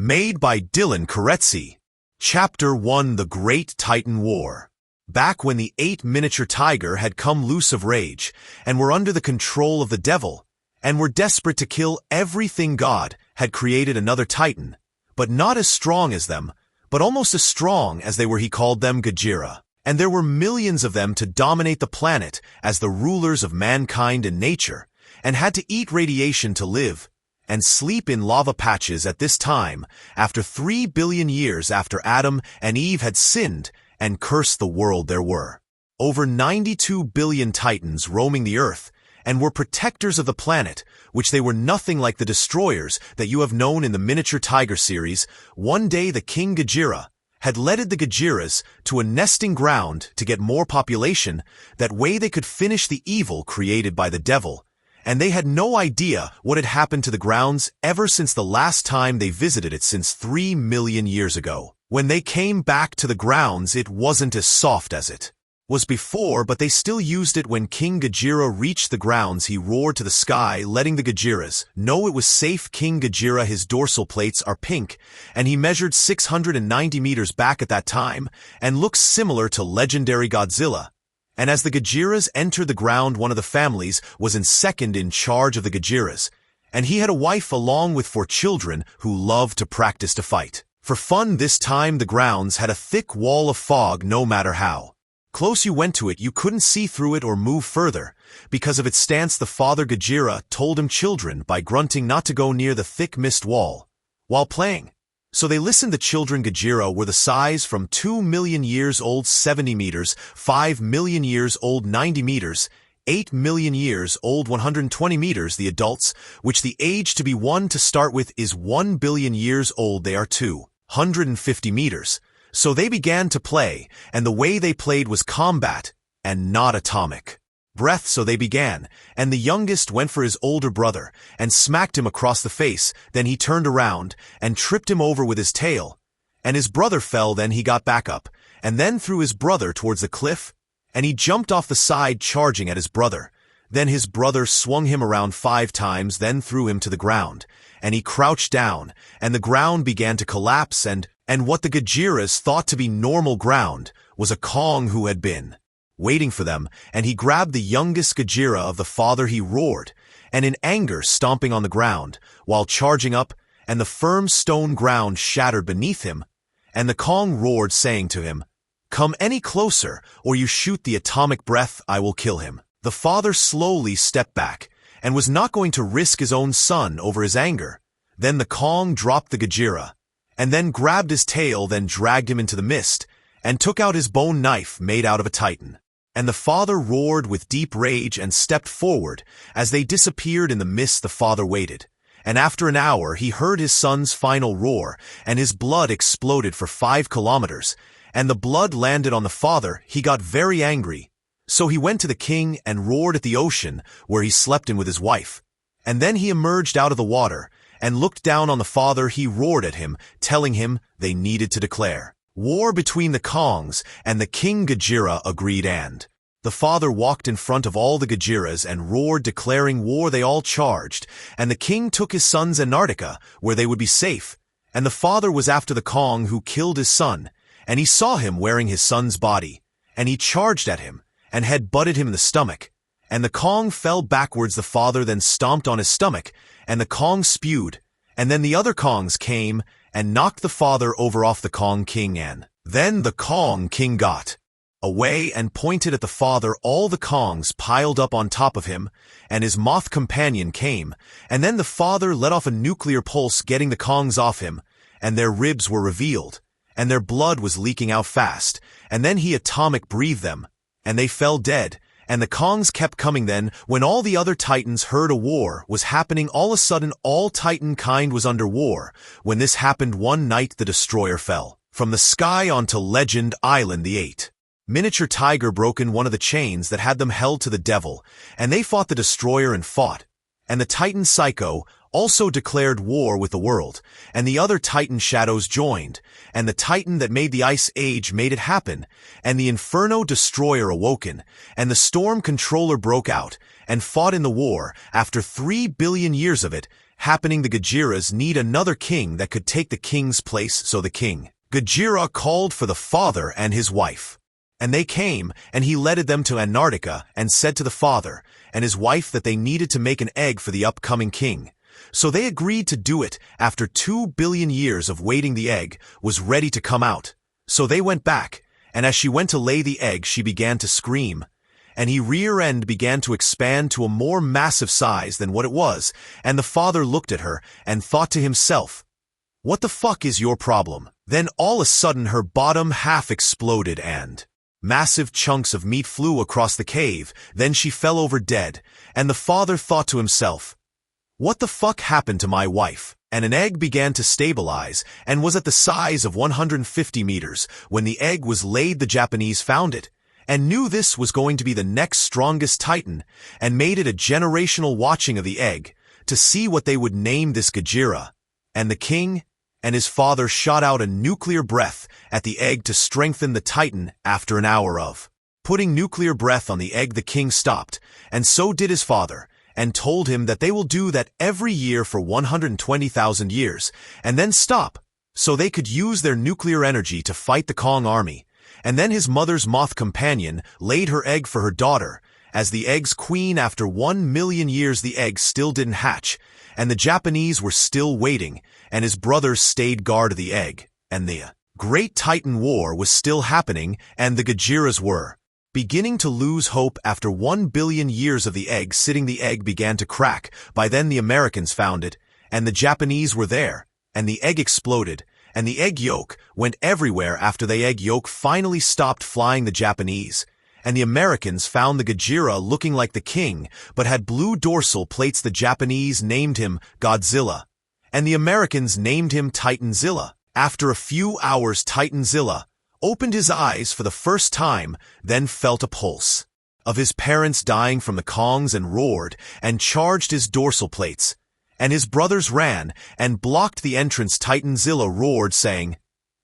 Made by C.U.C. Chapter 1: The Great Titan War. Back when the 8 miniature tiger had come loose of rage, and were under the control of the devil, and were desperate to kill everything God had created another titan, but not as strong as them, but almost as strong as they were. He called them Gojira. And there were millions of them to dominate the planet as the rulers of mankind and nature, and had to eat radiation to live, and sleep in lava patches at this time, after 3 billion years after Adam and Eve had sinned and cursed the world. There were over 92 billion titans roaming the earth, and were protectors of the planet, which they were nothing like the destroyers that you have known in the miniature tiger series. One day the King Gojira had led the Gojiras to a nesting ground to get more population, that way they could finish the evil created by the devil, and they had no idea what had happened to the grounds ever since the last time they visited it since 3 million years ago. When they came back to the grounds, it wasn't as soft as it was before, but they still used it. When King Gojira reached the grounds, he roared to the sky, letting the Gojiras know it was safe. King Gojira, his dorsal plates are pink, and he measured 690 meters back at that time, and looks similar to legendary Godzilla. And as the Gojiras entered the ground, one of the families was second in charge of the Gojiras, and he had a wife along with 4 children who loved to practice to fight. For fun this time, the grounds had a thick wall of fog. No matter how close you went to it, you couldn't see through it or move further. Because of its stance, the father Gojira told him children by grunting not to go near the thick mist wall while playing. So they listened. The children Gojira were the size from 2 million years old 70 meters, 5 million years old 90 meters, 8 million years old 120 meters. The adults, which the age to be 1 to start with is 1 billion years old, they are 250 meters. So they began to play, and the way they played was combat, and not atomic breath. So they began, and the youngest went for his older brother, and smacked him across the face. Then he turned around, and tripped him over with his tail, and his brother fell. Then he got back up, and then threw his brother towards the cliff, and he jumped off the side, charging at his brother. Then his brother swung him around 5 times, then threw him to the ground, and he crouched down, and the ground began to collapse, and what the Gojiras thought to be normal ground was a Kong who had been waiting for them, and he grabbed the youngest Gojira of the father. He roared, and in anger stomping on the ground, while charging up, and the firm stone ground shattered beneath him, and the Kong roared, saying to him, "Come any closer, or you shoot the atomic breath, I will kill him." The father slowly stepped back, and was not going to risk his own son over his anger. Then the Kong dropped the Gojira, and then grabbed his tail, then dragged him into the mist, and took out his bone knife made out of a titan. And the father roared with deep rage and stepped forward. As they disappeared in the mist, the father waited, and after an hour he heard his son's final roar, and his blood exploded for 5 kilometers, and the blood landed on the father. He got very angry, so he went to the king and roared at the ocean, where he slept in with his wife. And then he emerged out of the water, and looked down on the father. He roared at him, telling him they needed to declare war between the Kongs, and the King Gojira agreed, and the father walked in front of all the Gojiras and roared, declaring war. They all charged, and the king took his sons Antarctica, where they would be safe. And the father was after the Kong who killed his son, and he saw him wearing his son's body, and he charged at him, and head-butted him in the stomach. And the Kong fell backwards. The father then stomped on his stomach, and the Kong spewed, and then the other Kongs came and knocked the father over off the Kong king, and then the Kong king got away and pointed at the father. All the Kongs piled up on top of him, and his moth companion came, and then the father let off a nuclear pulse, getting the Kongs off him, and their ribs were revealed, and their blood was leaking out fast, and then he atomic breathed them, and they fell dead. And the Kongs kept coming. Then, when all the other Titans heard a war was happening, all of a sudden all Titan kind was under war. When this happened, one night the destroyer fell from the sky onto Legend Island. The 8 miniature tiger broken one of the chains that had them held to the devil, and they fought the destroyer and fought. And the Titan Psycho also declared war with the world, and the other Titan shadows joined, and the Titan that made the Ice Age made it happen, and the Inferno Destroyer awoken, and the Storm Controller broke out, and fought in the war. After 3 billion years of it, happening the Gojiras need another king that could take the king's place, so the king Gojira called for the father and his wife. And they came, and he led them to Antarctica and said to the father and his wife that they needed to make an egg for the upcoming king. So they agreed to do it after 2 billion years of waiting. The egg was ready to come out. So they went back, and as she went to lay the egg she began to scream. And her rear end began to expand to a more massive size than what it was, and the father looked at her and thought to himself, "What the fuck is your problem?" Then all of a sudden her bottom half exploded and massive chunks of meat flew across the cave. Then she fell over dead, and the father thought to himself, "What the fuck happened to my wife?" And an egg began to stabilize and was at the size of 150 meters. When the egg was laid, the Japanese found it and knew this was going to be the next strongest Titan, and made it a generational watching of the egg to see what they would name this Gojira. And the king and his father shot out a nuclear breath at the egg to strengthen the Titan. After an hour of putting nuclear breath on the egg, the king stopped, and so did his father, and told him that they will do that every year for 120,000 years, and then stop, so they could use their nuclear energy to fight the Kong army. And then his mother's moth companion laid her egg for her daughter. As the egg's queen, after 1 million years the egg still didn't hatch, and the Japanese were still waiting, and his brothers stayed guard of the egg, and the Great Titan War was still happening, and the Gojiras were beginning to lose hope. After 1 billion years of the egg sitting, the egg began to crack. By then the Americans found it, and the Japanese were there, and the egg exploded, and the egg yolk went everywhere. After the egg yolk finally stopped flying, the Japanese and the Americans found the Gojira looking like the king, but had blue dorsal plates. The Japanese named him Godzilla, and the Americans named him TITAN-ZILLA. After a few hours, TITAN-ZILLA opened his eyes for the first time, then felt a pulse of his parents dying from the Kongs, and roared and charged his dorsal plates. And his brothers ran and blocked the entrance. TITAN-ZILLA roared, saying,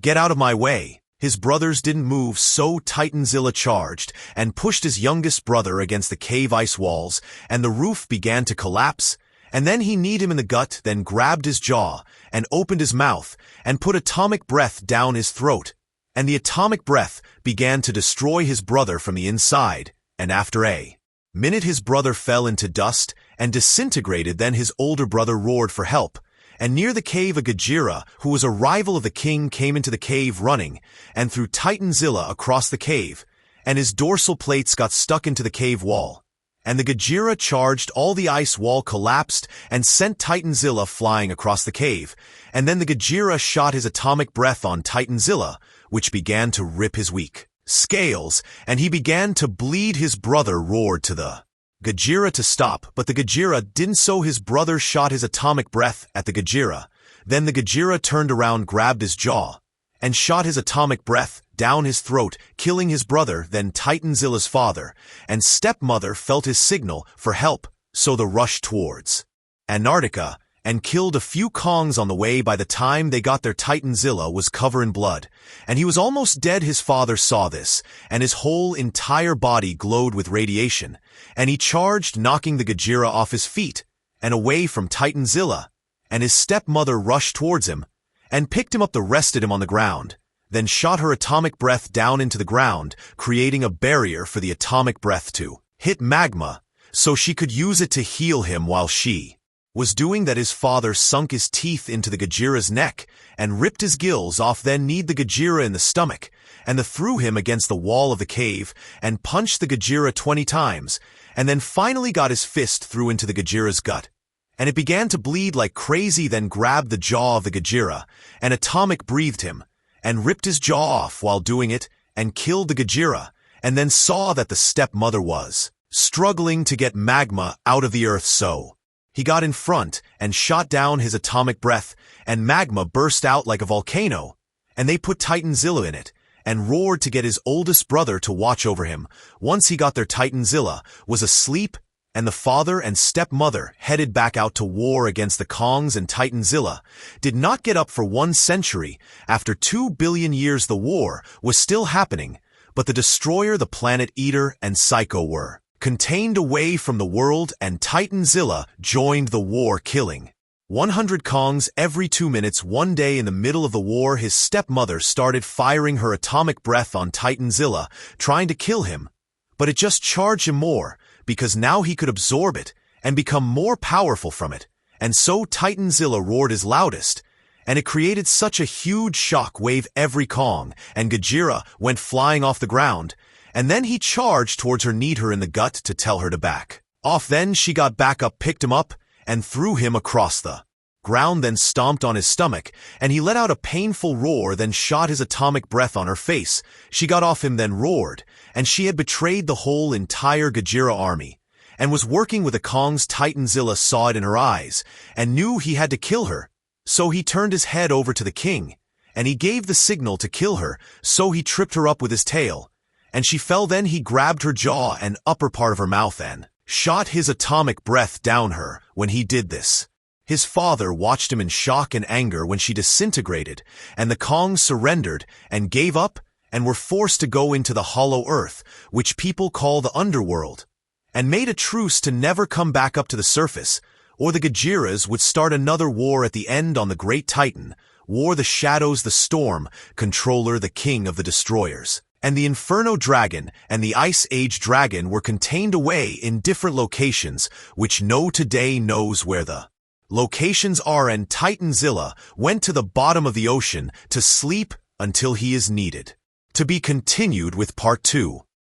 "Get out of my way." His brothers didn't move, so TITAN-ZILLA charged and pushed his youngest brother against the cave ice walls, and the roof began to collapse. And then he kneed him in the gut, then grabbed his jaw and opened his mouth and put atomic breath down his throat. And the atomic breath began to destroy his brother from the inside, and after a minute his brother fell into dust and disintegrated. Then his older brother roared for help, and near the cave a Gojira, who was a rival of the king, came into the cave running, and threw TITAN-ZILLA across the cave, and his dorsal plates got stuck into the cave wall. And the Gojira charged, all the ice wall collapsed, and sent TITAN-ZILLA flying across the cave. And then the Gojira shot his atomic breath on TITAN-ZILLA, which began to rip his weak scales, and he began to bleed. His brother roared to the Gojira to stop, but the Gojira didn't, so his brother shot his atomic breath at the Gojira. Then the Gojira turned around, grabbed his jaw, and shot his atomic breath down his throat, killing his brother. Then TITAN-ZILLA's father and stepmother felt his signal for help, so they rushed towards Antarctica and killed a few Kongs on the way. By the time they got there, TITAN-ZILLA was covered in blood, and he was almost dead. His father saw this, and his whole entire body glowed with radiation, and he charged, knocking the Gojira off his feet and away from TITAN-ZILLA. And his stepmother rushed towards him and picked him up, rested him on the ground, then shot her atomic breath down into the ground, creating a barrier for the atomic breath to hit magma, so she could use it to heal him. While she was doing that, his father sunk his teeth into the Gojira's neck and ripped his gills off, then kneed the Gojira in the stomach, and threw him against the wall of the cave and punched the Gojira 20 times, and then finally got his fist through into the Gojira's gut, and it began to bleed like crazy. Then grabbed the jaw of the Gojira, and atomic breathed him, and ripped his jaw off while doing it, and killed the Gojira, and then saw that the stepmother was struggling to get magma out of the earth, so he got in front and shot down his atomic breath, and magma burst out like a volcano, and they put TITAN-ZILLA in it, and roared to get his oldest brother to watch over him. Once he got there, TITAN-ZILLA was asleep, and the father and stepmother headed back out to war against the Kongs, and TITAN-ZILLA did not get up for 1 century. After 2 billion years the war was still happening, but the Destroyer, the Planet Eater, and Psycho were contained away from the world, and TITAN-ZILLA joined the war, killing 100 Kongs every 2 minutes. One day in the middle of the war, his stepmother started firing her atomic breath on TITAN-ZILLA, trying to kill him. But it just charged him more, because now he could absorb it and become more powerful from it. And so TITAN-ZILLA roared his loudest, and it created such a huge shock wave every Kong, and Gojira went flying off the ground, and then he charged towards her, kneed her in the gut to tell her to back off. Then she got back up, picked him up, and threw him across the ground, then stomped on his stomach, and he let out a painful roar, then shot his atomic breath on her face. She got off him, then roared, and she had betrayed the whole entire Gojira army, and was working with the Kongs. TITAN-ZILLA saw it in her eyes, and knew he had to kill her. So he turned his head over to the king, and he gave the signal to kill her, so he tripped her up with his tail, and she fell. Then he grabbed her jaw and upper part of her mouth and shot his atomic breath down her. When he did this, his father watched him in shock and anger when she disintegrated, and the Kongs surrendered and gave up and were forced to go into the hollow earth, which people call the underworld, and made a truce to never come back up to the surface, or the Gojiras would start another war at the end on the Great Titan, War. The Shadows, the Storm Controller, the King of the Destroyers, and the Inferno Dragon and the Ice Age Dragon were contained away in different locations, which no today knows where the locations are, and TITAN-ZILLA went to the bottom of the ocean to sleep until he is needed. To be continued with Part 2.